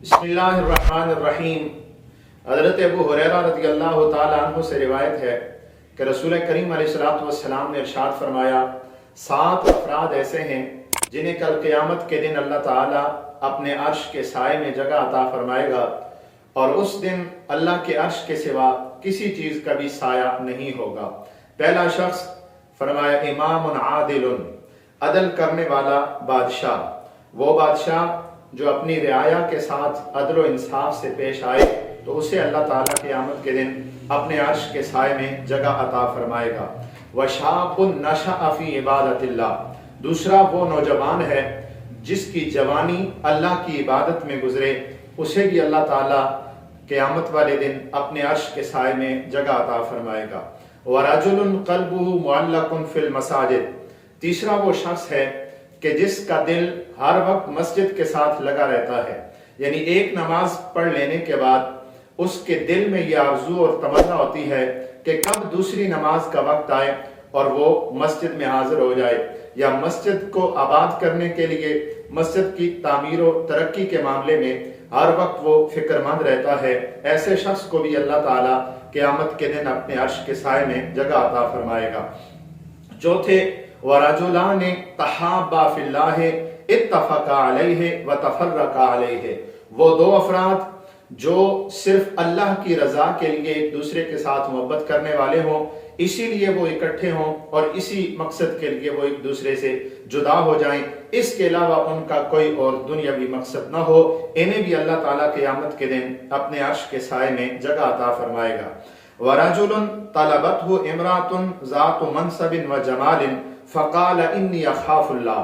बिस्मिल्लाहिर्रहमानिर्रहीम। हज़रत अबू हुरैरा रज़ी अल्लाह ताला अन्हु से रिवायत है कि रसूल करीम अलैहिस्सलातु वस्सलाम ने इरशाद फरमाया, 7 अफराद ऐसे हैं जिन्हें कल क़यामत के दिन अल्लाह ताला अपने अर्श के साए में जगह अता फरमाएगा और उस दिन अल्लाह के अर्श के सिवा किसी चीज़ का भी साया नहीं होगा। पहला शख्स फरमाया इमामुन आदिलुन, अदल करने वाला बादशाह। वो बादशाह जो अपनी रियाया के साथ अदल व इंसाफ से पेश आए तो उसे अल्लाह ताला क़यामत के दिन अपने अर्श के साए में जगह अता फरमाएगा। वशाबुन नशअ फी इबादतिल्लाह, दूसरा वो नौजवान है जिसकी जवानी अल्लाह की इबादत में गुजरे, उसे भी अल्लाह ताला क़यामत वाले दिन अपने अर्श के साए में जगह अता फरमाएगा। वरजुलुन क़ल्बुहु मुअल्लकुन फिल मसाजिद, तीसरा वो शख्स है कि जिसका दिल हर वक्त मस्जिद के साथ लगा रहता है, यानी एक नमाज पढ़ लेने के बाद उसके दिल में यह आरज़ू और तमन्ना होती है कि कब दूसरी नमाज का वक्त आए और वो मस्जिद में हाजिर हो जाए, या मस्जिद को आबाद करने के लिए मस्जिद की तामीर और तरक्की के मामले में हर वक्त वो फिक्रमंद रहता है। ऐसे शख्स को भी अल्लाह ताला क़यामत के दिन अपने अर्श के साए में जगह अता फरमाएगा। चौथे वरजुलान तहाब्बा फिल्लाह इत्तफ़क़ा अलैहि व तफ़र्रक़ा अलैहि, वो 2 अफराद जो सिर्फ अल्लाह की रजा के लिए एक दूसरे के साथ मोहब्बत करने वाले हों, इसीलिए वो इकट्ठे हों और इसी मकसद के लिए वो एक दूसरे से जुदा हो जाएं, इसके अलावा उनका कोई और दुनियावी मकसद ना हो, इन्हें भी अल्लाह ताला क़यामत के दिन अपने अर्श के साए में जगह अता फरमाएगा। वरजुलुन तलबतहु इमरातुन ज़ातु मनसबिन व जमालिन फ़क़ाल इन्नी अख़ाफ़ुल्लाह,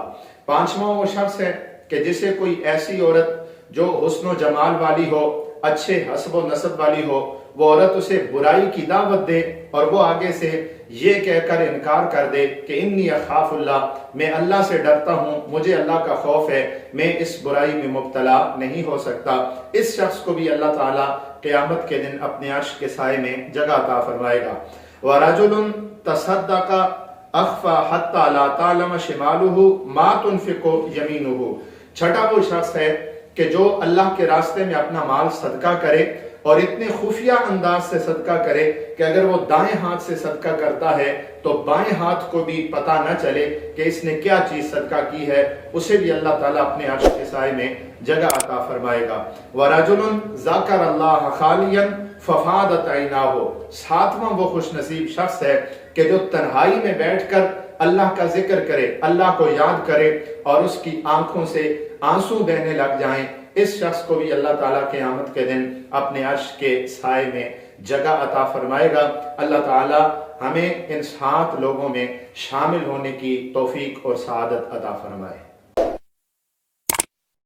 पांचवां वो शख्स है कि जिसे कोई ऐसी औरत जो हुस्न जमाल वाली हो, अच्छे हस्ब व नसब वाली हो, वो औरत उसे बुराई की दावत दे और वो आगे से ये कहकर इनकार कर दे कि इन्नी अख़ाफ़ुल्लाह, मैं अल्लाह से डरता हूँ, मुझे अल्लाह का खौफ है, मैं इस बुराई में मुब्तला नहीं हो सकता, इस शख्स को भी अल्लाह ताला क़यामत के दिन अपने अर्श के साए में जगह अता फरमाएगा। वरजुलुन तसद्दक़ा अख़फ़ा हत्ता ला तालम शिमालुहु मा तुनफ़िक़ु यमीनुहु, छठा वो शख्स है कि जो अल्लाह के रास्ते में अपना माल सदका करे और इतने खुफिया अंदाज से सदका करे कि अगर वो दाएं हाथ से सदका करता है तो बाएं हाथ को भी पता न चले कि इसने क्या चीज सदका की है, उसे भी अल्लाह ताला अपने अर्श के साए में जगह अता फरमाएगा। वरजुलुन ज़करल्लाह खालियन फफादत ऐनाहु, सातवां वो खुश नसीब शख्स है कि जो तन्हाई में बैठकर अल्लाह का जिक्र करे, अल्लाह को याद करे और उसकी आंखों से आंसू बहने लग जाएं, इस शख्स को भी अल्लाह ताला क़यामत के दिन अपने अर्श के साए में जगह अता फरमाएगा। अल्लाह ताला हमें इन 7 लोगों में शामिल होने की तौफीक और सआदत अता फरमाए।